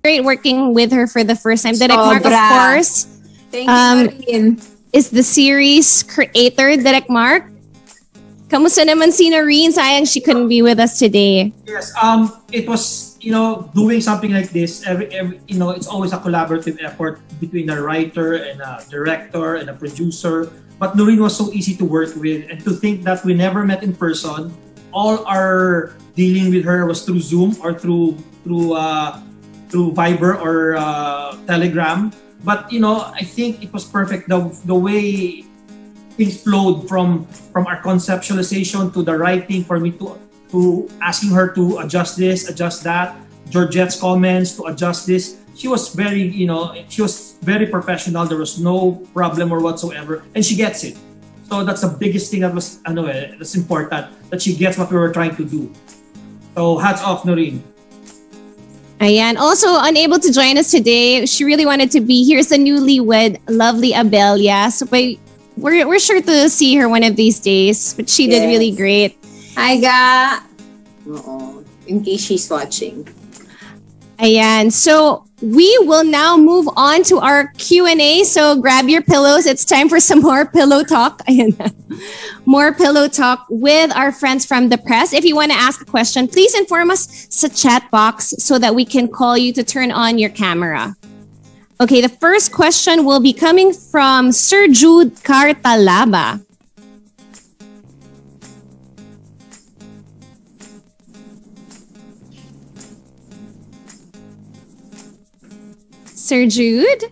great working with her for the first time. Direct Mark, of Sobra. course, Thank you, Marin. is the series creator, Direct Mark. Kamusta naman si Noreen? Sayang she couldn't be with us today. Yes, it was, doing something like this, every it's always a collaborative effort between a writer and a director and a producer. But Noreen was so easy to work with, and to think that we never met in person. All our dealing with her was through Zoom or through Viber or Telegram. But I think it was perfect the way things flowed from our conceptualization to the writing, for me to asking her to adjust this, adjust that, Georgette's comments to adjust this. She was very, very professional. There was no problem or whatsoever, and she gets it. So that's the biggest thing that was, that's important, that she gets what we were trying to do. So hats off, Noreen. Ayan. Also, unable to join us today. She really wanted to be. Here's the newlywed, lovely Abelia. So we're sure to see her one of these days. But she did really great. Hi, Ga. In case she's watching. Ayan. So we will now move on to our Q&A. So grab your pillows. It's time for some more pillow talk. Ayan. More pillow talk with our friends from the press. If you want to ask a question, please inform us sa chat box so that we can call you to turn on your camera. Okay, the first question will be coming from Sir Jude Cartalaba. Sir Jude?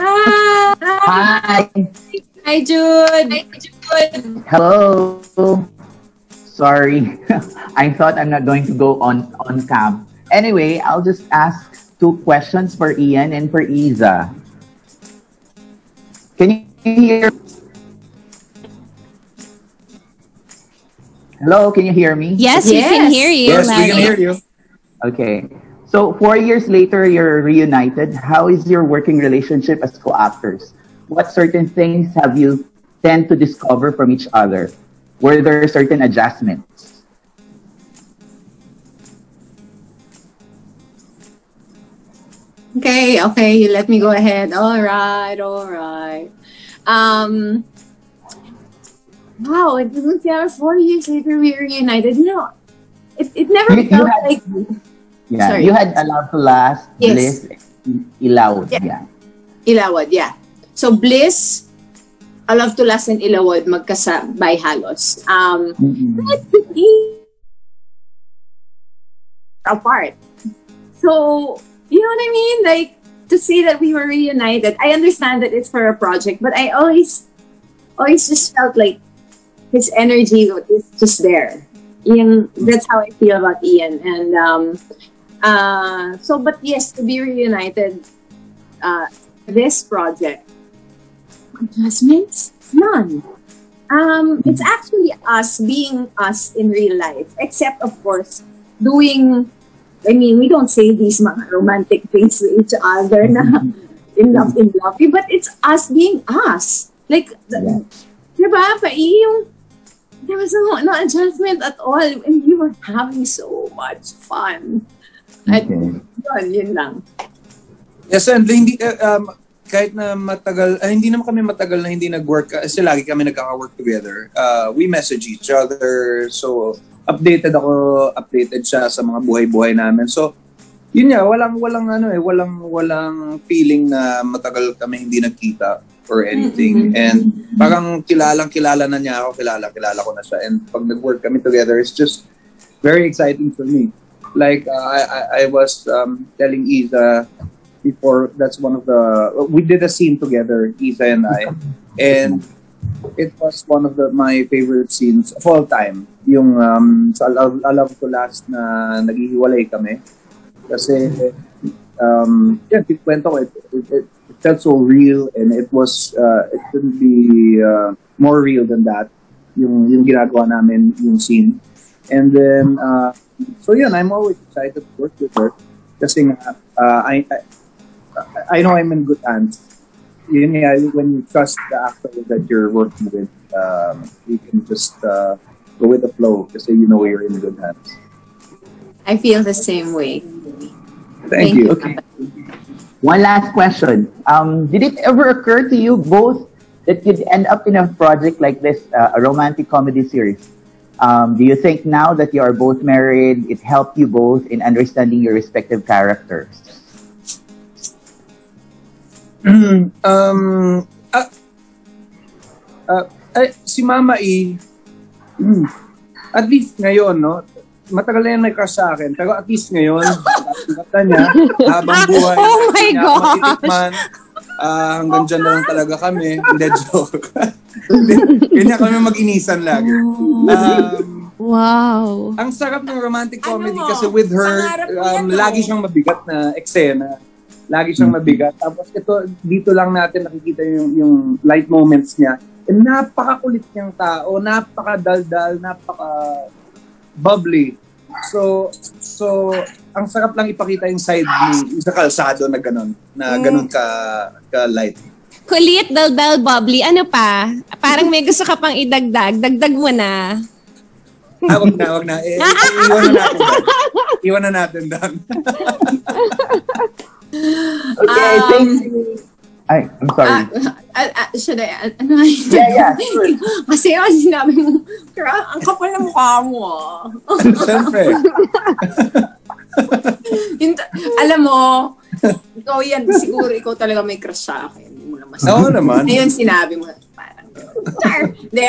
Hi. Hi, Jude. Hi, Jude. Hello. Sorry. I thought I'm not going to go on cam. Anyway, I'll just ask 2 questions for Ian and for Iza. Can you hear? Hello, can you hear me? Yes, we can hear you. Yes, we can hear you. Okay. So 4 years later, you're reunited. How is your working relationship as co-actors? What certain things have you tend to discover from each other? Were there certain adjustments? Okay, you let me go ahead. All right. Wow, it was 4 years later we were reunited. It never felt like... Yeah, Sorry. you had A Love to Last, Yes. Bliss, Ilawod. Yeah. Ilawod, yeah. So Bliss, A Love to Last, and Ilawod magkasabay halos. Apart. So, you know what I mean? Like, to say that we were reunited, I understand that it's for a project, but I always just felt like his energy is just there. Ian, that's how I feel about Ian. And but yes, to be reunited, this project, adjustments? None. It's actually us being us in real life, except of course doing. I mean, we don't say these mga romantic things to each other na in love, but it's us being us. Like, diba? There was no adjustment at all, and we were having so much fun. Yun lang. Yes, and hindi, kahit na matagal, hindi naman kami matagal na hindi nag-work kasi lagi kami nagkaka-work together. We message each other, so updated siya sa mga buhay-buhay namin. So, yun nga, walang feeling na matagal kami hindi nagkita or anything. And parang kilala na niya ako, kilala ko na siya. And pag nag-work kami together, it's just very exciting for me. Like, I was telling Iza before, that's one of we did a scene together, Iza and I. And it was one of my favorite scenes of all time. Yung sa A Love to Last na naghihiwalay kami. Kasi, kwento ko, it felt so real, and it was, it couldn't be more real than that, yung ginagawa namin, yung scene. And then, so yun, I'm always excited to work with her. Kasi nga, I know I'm in good hands. Yun nga, when you trust the actor that you're working with, you can just go with the flow kasi you know you're in good hands. I feel the same way. Thank you. Okay. One last question. Did it ever occur to you both that you'd end up in a project like this, a romantic comedy series? Do you think now that you are both married, it helped you both in understanding your respective characters? Si Mama E, at least ngayon, no? Matagal na yan nag-crush sa akin, pero at least ngayon, nakita niya, habang buhay, Oh my niya ako matitikman, hanggang dyan na lang talaga kami. Hindi, joke. Kanya kami mag-inisan lagi. Wow. Ang sarap ng romantic comedy kasi with her, lagi siyang mabigat na eksena. Lagi siyang mabigat. Tapos ito, dito lang natin nakikita yung light moments niya. And napakakulit niyang tao, napakadaldal, napaka-bubbly. So ang sarap lang ipakita yung side ni Iza Calzado na ganun ka-light. Kulit, daldal, bubbly. Ano pa? Parang may gusto ka pang idagdag. Dagdag mo na. Wag na. Iwan na natin doon. Okay, thank you. Ay, I'm sorry. Should I? Ano? Yeah, sure. Kasi sinabi mo, ang kapal na mukha mo. Siyempre. Alam mo, ikaw yan, siguro ikaw talaga may crush sa akin. Hindi mo naman. Oo naman. Ngayon sinabi mo, parang, hindi,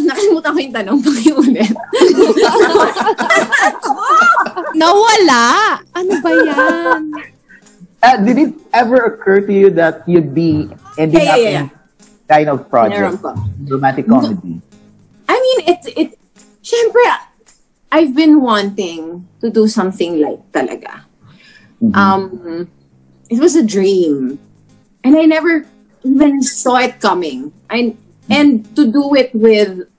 nakalimutan ko yung tanong. Pakiulit. Nawala. Ano ba yan? Did it ever occur to you that you'd be ending up in kind of project, romantic comedy? I mean, it. Syempre, I've been wanting to do something like talaga. Mm-hmm. It was a dream, and I never even saw it coming. And to do it with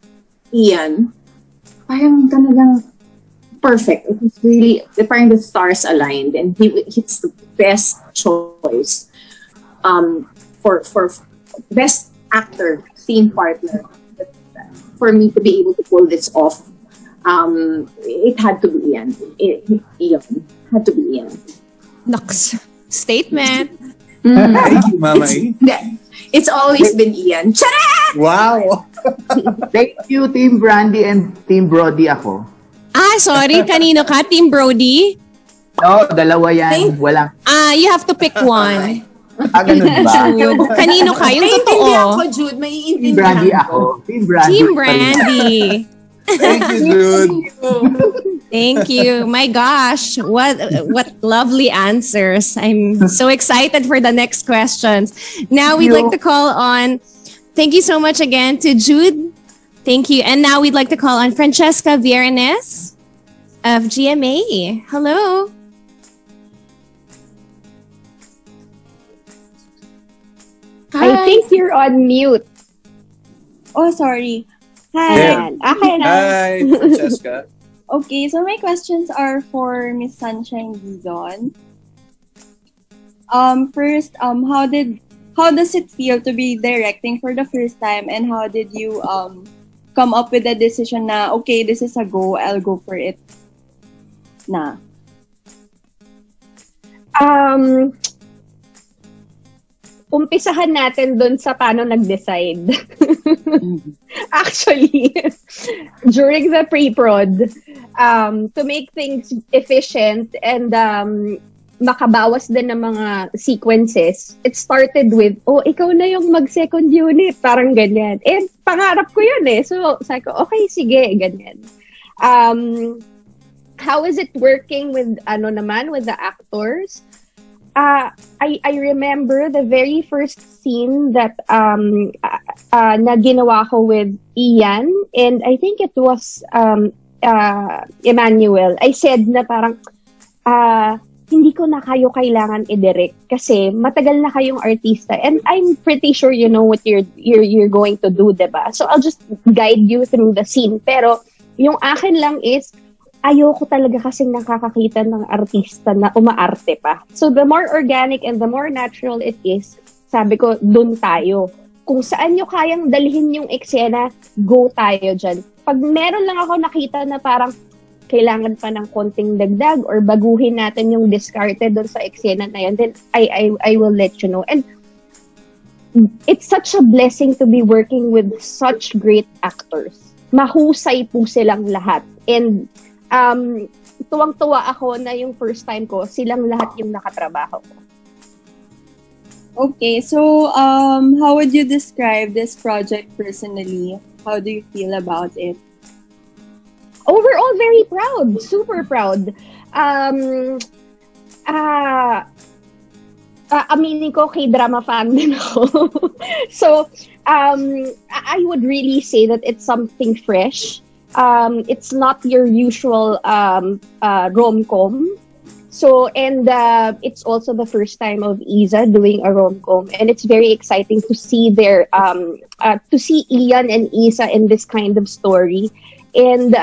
Ian, parang talagang perfect. It was really, parang the stars aligned, and he's the best choice for best actor, scene partner. For me to be able to pull this off, it had to be Ian. Ian had to be Ian. Nox. Statement. Thank you, Mama E. It's always been Ian. Charot! Wow! Thank you, Team Brandy and Team Brody ako. Sorry. Kanino ka? Team Brody? No, dalawa yan. Walang... You have to pick one. Ganun ba? Kanino ka? Yung Naiintindihan ko, totoo. Jude. Team Maiintindihan Brandy ko. ako. Team Brandy. Team Brandy. Thank you, dude. Thank you. My gosh, what lovely answers. I'm so excited for the next questions. Now we'd like to call on, thank you so much again to Jude. Thank you. And now we'd like to call on Francesca Viernes of GMA. Hello. I think you're on mute. Oh, sorry. Hi. Yeah. Hi, Francesca. Okay, so my questions are for Miss Sunshine Dizon. First, how does it feel to be directing for the first time, and how did you come up with the decision na okay, this is a go, I'll go for it na? Umpisahan natin dun sa paano nag-decide. Actually, during the pre-prod, to make things efficient and makabawas din ng mga sequences, it started with, ikaw na yung mag-second unit, parang ganyan. And pangarap ko yun eh. So, sabi ko, okay, sige, ganyan. How is it working with, with the actors? I remember the very first scene that na ginawa ko with Ian, and I think it was Emmanuel. I said na parang hindi ko na kayo kailangan i-direct kasi matagal na kayong artista, and I'm pretty sure you know what you're going to do, diba? So I'll just guide you through the scene. Pero yung akin lang is ayoko talaga kasing nakakakita ng artista na umaarte pa. So the more organic and the more natural it is, sabi ko, dun tayo. Kung saan nyo kayang dalhin yung eksena, go tayo dyan. Pag meron lang ako nakita na parang, kailangan pa ng konting dagdag or baguhin natin yung discarded doon sa eksena na yun, then I will let you know. And it's such a blessing to be working with such great actors. Mahusay po silang lahat. And tuwang-tuwa ako na yung first time ko, silang lahat yung nakatrabaho ko. Okay, so how would you describe this project personally? How do you feel about it? Overall, very proud. Super proud. Aminin ko, K-drama fan din ako. So, I would really say that it's something fresh. It's not your usual rom-com. So, and it's also the first time of Iza doing a rom-com, and it's very exciting to see to see Ian and Iza in this kind of story. And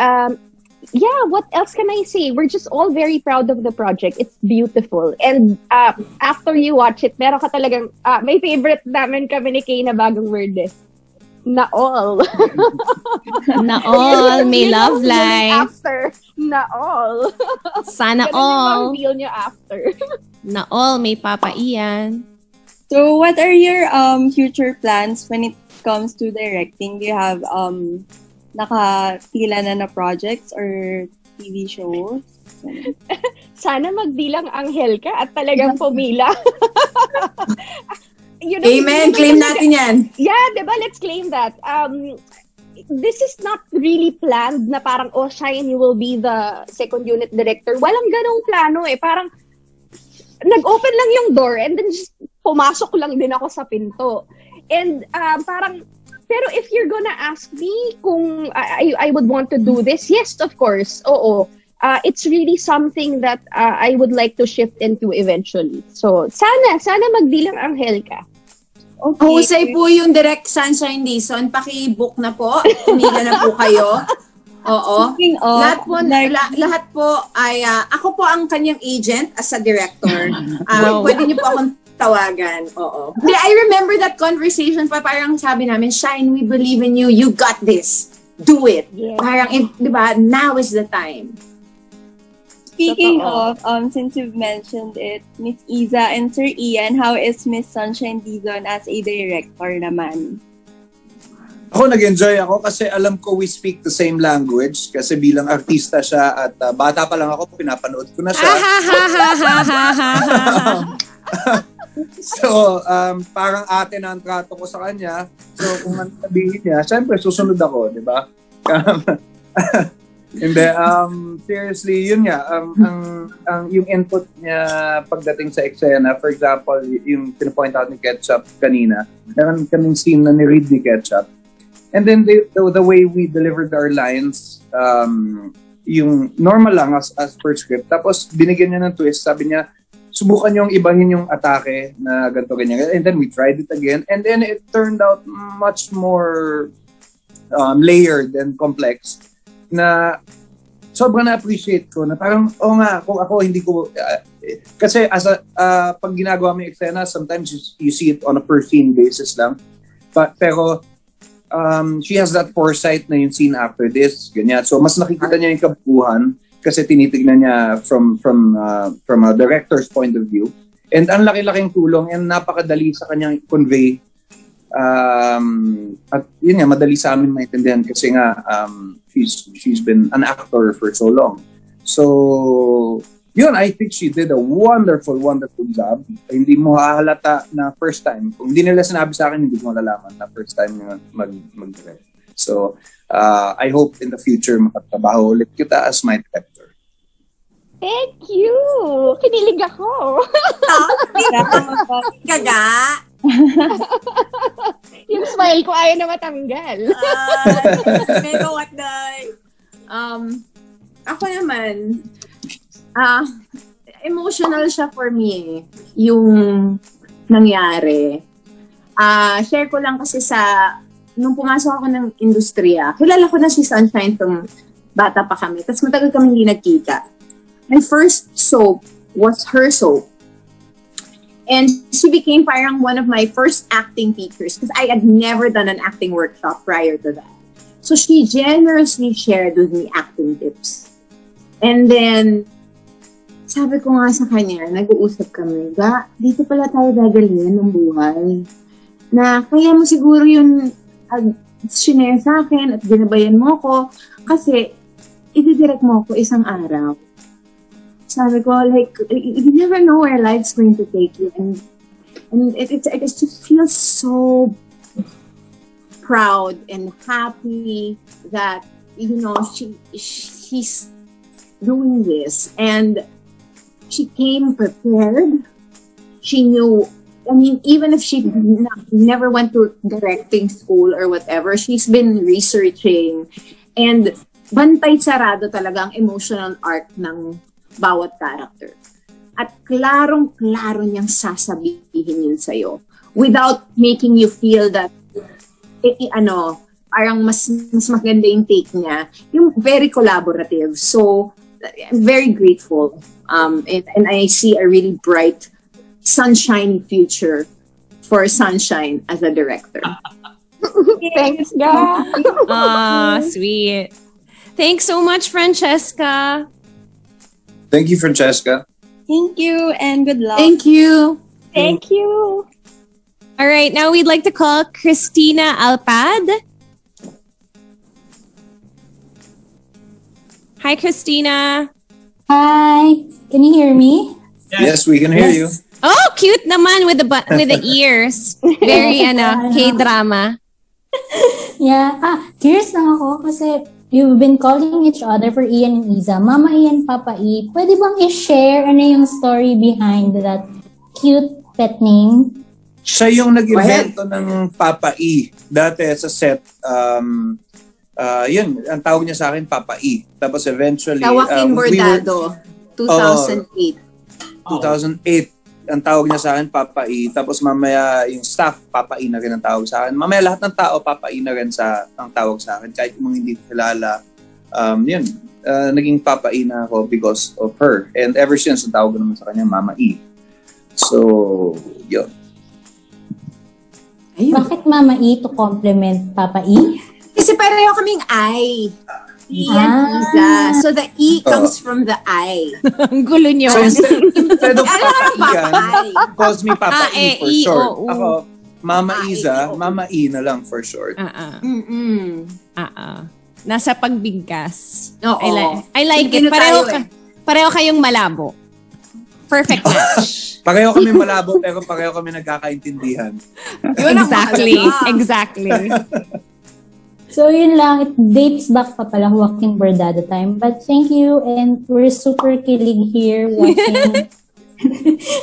yeah, what else can I say? We're just all very proud of the project. It's beautiful. And after you watch it, meron ka talagang, may favorite namin kami ni Kay na bagong word eh. Na all. Na all. May love life. After. Na all. Sana Ganun all. yung feel nyo after. Na all. May Papa Ian. So, what are your future plans when it comes to directing? Do you have nakapila na projects or TV shows? Sana magbilang anghel ka at talagang pumila. You know, Amen! Claim natin yan. Yeah, diba? Let's claim that. This is not really planned na parang, oh, Shine, you will be the second unit director. Walang ganong plano eh. Parang, nag-open lang yung door and then just pumasok lang din ako sa pinto. And parang, pero if you're gonna ask me kung I would want to do this, yes, of course. Oo. It's really something that I would like to shift into eventually. So, sana magbilang anghel ka. Okay. Husay po yung Direct Sunshine Dizon. Paki-book na po. Pumila na po kayo. Oo. Speaking of, Lahat po ay, ako po ang kanyang agent as a director. Wow. Pwede niyo po akong tawagan. Oo. I remember that conversation pa, parang sabi namin, Shine, we believe in you. You got this. Do it. Yeah. Parang, di ba, now is the time. Speaking of, since you've mentioned it, Miss Iza and Sir Ian, how is Miss Sunshine Dizon as a director naman? Ako nag-enjoy ako kasi alam ko we speak the same language kasi bilang artista siya at bata pa lang ako, pinapanood ko na siya. So, parang ate na ang trato ko sa kanya. So, kung ano sabihin niya, syempre susunod ako, di ba? Hindi, seriously, yun nga, yung input niya pagdating sa eksena, for example, yung pinapoint out ni Ketchup kanina, meron kaming scene na ni-read ni Ketchup. And then the way we delivered our lines, yung normal lang as per script. Tapos binigyan niya ng twist, sabi niya, subukan niyong ibahin yung atake na ganito ganyan. And then we tried it again. And then it turned out much more layered and complex na sobrang na-appreciate ko na parang, nga, kung ako hindi ko, kasi as pag ginagawa mo yung eksena, sometimes you see it on a per scene basis lang. Pero she has that foresight na yung scene after this, ganyan. So mas nakikita niya yung kabuuan kasi tinitignan niya from a director's point of view. And ang laki-laking tulong and napakadali sa kanyang convey. At yun nga, madali sa amin maintindihan kasi nga she's been an actor for so long. So, yun, I think she did a wonderful job. Hindi mo hahalata na first time. Kung hindi nila sinabi sa akin, hindi mo malalaman na first time mag-direct. So, I hope in the future makatrabaho ulit kita as my director. Thank you! Kinilig ako! Gaga! Yung smile ko ayaw na matanggal. Pero what the... Ako naman, emotional siya for me, yung nangyari. Share ko lang kasi nung pumasok ako ng industriya, kilala ko na si Sunshine from bata pa kami. Tapos matagal kami hindi nagkita. My first soap was her soap. And she became parang one of my first acting teachers because I had never done an acting workshop prior to that. So she generously shared with me acting tips. And then, sabi ko nga sa kanya, nag-uusap kami, dito pala tayo gagalingan ng buhay. Na kaya mo siguro yung shinare sa akin at ginabayan mo ko kasi i-direct mo ko isang araw. Sabi ko, like, you never know where life's going to take you. And it just feels so proud and happy that, you know, she's doing this. And she came prepared. She knew, I mean, even if she never went to directing school or whatever, she's been researching. And bantay sarado talaga ang emotional arc ng bawat character. At klarong-klaro niyang sasabihin yun sa'yo without making you feel that parang mas maganda yung take niya. Yung very collaborative. So, I'm very grateful. And I see a really bright, sunshiny future for Sunshine as a director. Thanks, God. Sweet. Thanks so much, Francesca. Thank you, Francesca. Thank you and good luck. Thank you. Thank you. All right, now we'd like to call Christina Alpad. Hi, Christina. Hi, can you hear me? Yes, we can hear you. Oh, cute naman with the ears. Very K-drama. Yeah, curious lang ako kasi you've been calling each other for Ian and Iza. Mama Ian, Papa E. Pwede bang i-share ano yung story behind that cute pet name? Siya yung nag-invento ng Papa E. Dati sa set, yun, ang tawag niya sa akin, Papa E. Tapos eventually... Joaquin Bordado, 2008. 2008. Ang tawag niya sa akin, Papa E. Tapos mamaya yung staff, Papa E na rin ang tawag sa akin. Mamaya lahat ng tao, Papa E na rin ang tawag sa akin. Kahit yung mga hindi kilala, yun, naging Papa E na ako because of her. And ever since, ang tawag ko naman sa kanya, Mama E. So, yun. Ayun. Bakit Mama E to compliment Papa E? Kasi pareho kaming I. Ian, Iza. So the E comes from the I. Ang gulo niyo. So instead of Papa Papa Ian, calls me Papa E for short. O-U. Ako, Mama Iza, Mama E na lang for short. Nasa pagbigkas. Oo. I like it. Pareho kayong malabo. Perfect match. Pareho kami malabo pero pareho kami nagkakaintindihan. Exactly. So yun lang, it dates back pa pala Joaquin Bordado time. But thank you and we're super kilig here watching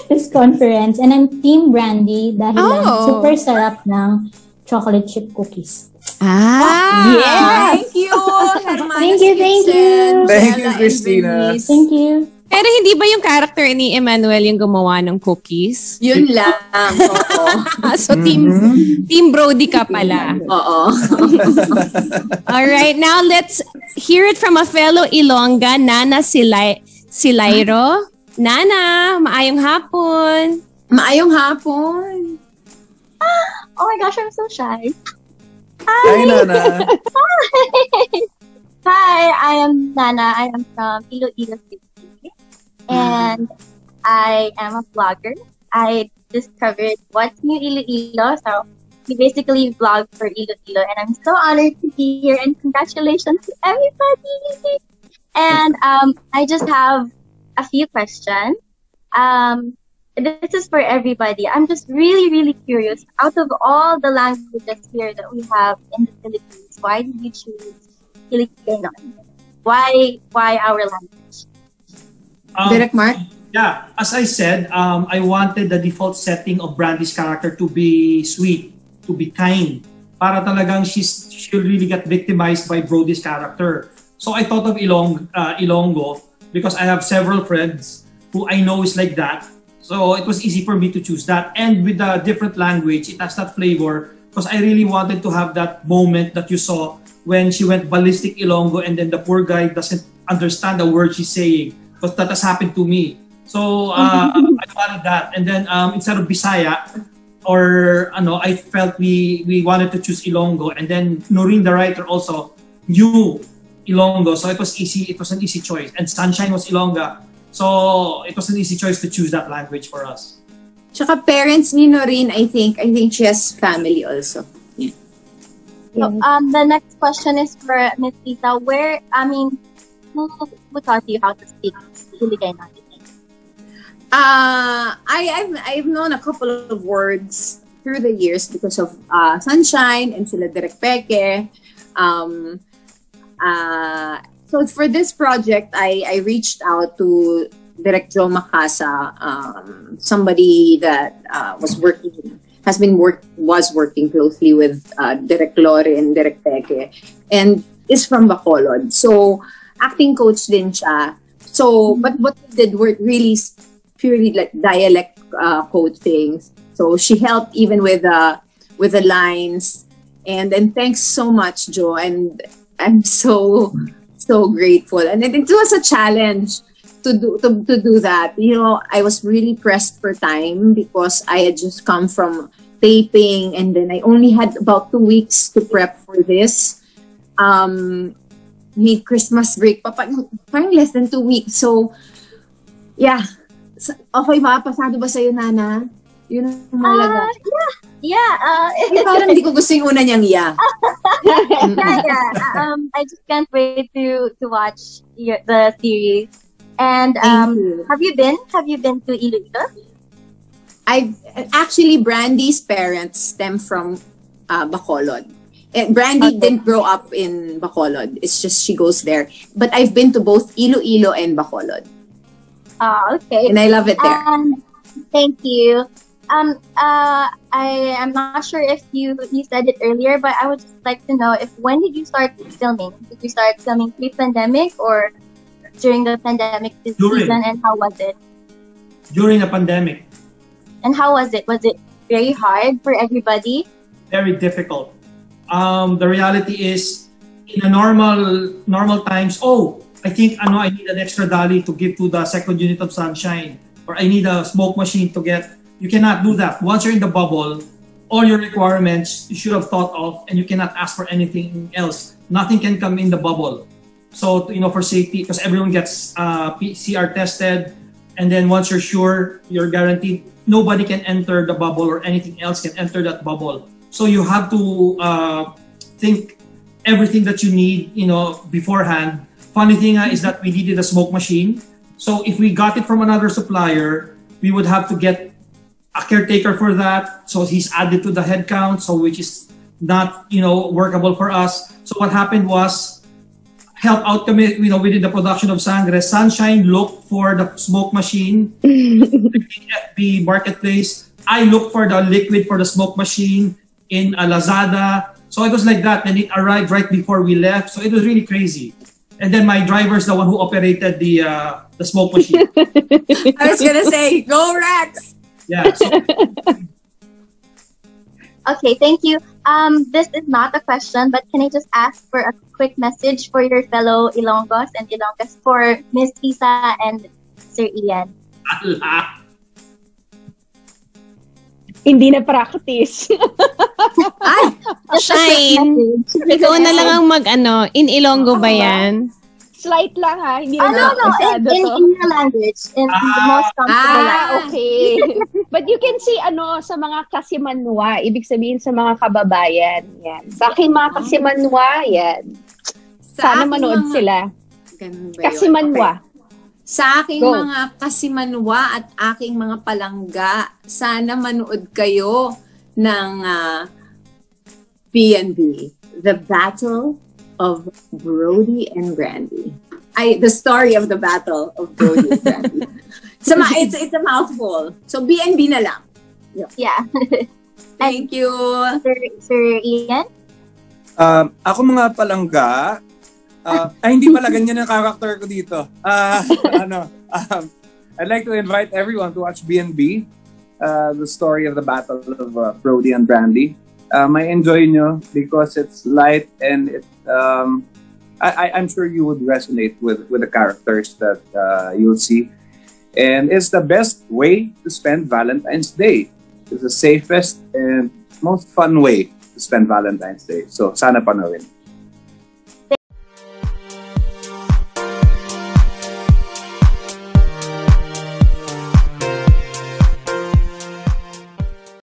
this conference. And I'm Team Brandy dahil lang super sarap ng chocolate chip cookies. Yeah. Thank you. Thank you. Thank you, Christina. Thank you. Pero hindi ba yung character ni Emmanuel yung gumawa ng cookies? Yun lang. Oo. So Team Brody ka pala. Oo. All right, now let's hear it from a fellow Ilongga, Nana Silairo. Nana, maayong hapon. Maayong hapon. Oh my gosh, I'm so shy. Hi, Nana. Hi, I am Nana. I am from Iloilo City. And I am a vlogger. I discovered what's new Iloilo. So we basically vlog for Iloilo. And I'm so honored to be here. And congratulations to everybody. And I just have a few questions. This is for everybody. I'm just really, really curious. Out of all the languages here that we have in the Philippines, why did you choose Filipino? Why our language? Direct Mark? Yeah, as I said, I wanted the default setting of Brandy's character to be sweet, to be kind. Para talagang she'll really get victimized by Brody's character. So I thought of Ilonggo because I have several friends who I know is like that. So it was easy for me to choose that. And with the different language, it has that flavor because I really wanted to have that moment that you saw when she went ballistic Ilonggo and then the poor guy doesn't understand the word she's saying. Because that has happened to me. So I wanted that. And then instead of Bisaya, I felt we wanted to choose Ilonggo. And then Noreen, the writer, also knew Ilonggo, so it was easy. It was an easy choice, and Sunshine was Ilongga, so it was an easy choice to choose that language for us. Tsaka parents ni Noreen, I think she has family also. Yeah. So, the next question is for Miss Iza. Who taught you how to speak Filipino? I've known a couple of words through the years because of Sunshine and sila Direk Peke. So for this project, I reached out to Direk Joe Macasa, somebody that was working closely with Direk Lore and Direk Peke, and is from Bacolod. So acting coach din siya. So but what we did were really purely like dialect coaching. So she helped even with the lines, and then thanks so much, Joe, and I'm so grateful. And it was a challenge to do that. You know, I was really pressed for time because I had just come from taping, and then I only had about 2 weeks to prep for this. May Christmas break pa, parang less than 2 weeks. So, yeah. Okay ba? Pasado ba sa'yo, Nana? Yun ang malaga. Yeah. Ay, parang di ko gusto yung una niyang yeah. Yeah. I just can't wait to watch the series. And have you been to Iloilo? Actually, Brandy's parents stem from Bacolod. And Brandy didn't grow up in Bacolod. It's just she goes there. But I've been to both Iloilo and Bacolod. Okay. And I love it there. Thank you. I am not sure if you said it earlier, but I would just like to know when did you start filming? Did you start filming pre-pandemic or during the pandemic season, and how was it? During the pandemic. And how was it? Was it very hard for everybody? Very difficult. The reality is, in a normal times, I think I need an extra dolly to give to the second unit of Sunshine, or I need a smoke machine to get. You cannot do that. Once you're in the bubble, all your requirements you should have thought of, and you cannot ask for anything else. Nothing can come in the bubble. So, for safety, because everyone gets PCR tested, and then once you're sure, you're guaranteed, nobody can enter the bubble or anything else can enter that bubble. So you have to think everything that you need, beforehand. Funny thing is that we needed a smoke machine. So if we got it from another supplier, we would have to get a caretaker for that. So he's added to the head count, so which is not, workable for us. So what happened was, help out kami, within the production of Sangre. Sunshine looked for the smoke machine in FB Marketplace. I looked for the liquid for the smoke machine in Lazada. So it was like that. Then it arrived right before we left. So it was really crazy. And then my driver's the one who operated the smoke machine. I was gonna say, go Rex! Yeah. So, okay, thank you. This is not a question, but can I just ask for a quick message for your fellow Ilonggos and Ilonggas for Miss Iza and Sir Ian? Hindi na practice. Ay! Shine! Ikaw na lang ang in Ilonggo ba yan? Slight lang ha. Hindi no. In your language. In the most comfortable language. Okay. But you can see sa mga kasimanwa, ibig sabihin sa mga kababayan. Yan. Sa aking mga kasimanwa, yan. Sana manood sila. Kasimanwa. Okay. Sa aking mga kasimanwa at aking mga palangga, sana manood kayo ng PNB, The Battle of Brody and Brandy. The story of the Battle of Brody and Brandy. It's a mouthful. So BNB na lang. Yeah. Thank you. Sir Ian? Ako mga palangga, hindi pala ganyan ang character ko dito. I'd like to invite everyone to watch BNB, the story of the Battle of Brody and Brandy. May enjoy nyo because it's light and I'm sure you would resonate with the characters that you'll see. And it's the best way to spend Valentine's Day. It's the safest and most fun way to spend Valentine's Day. So sana panoorin.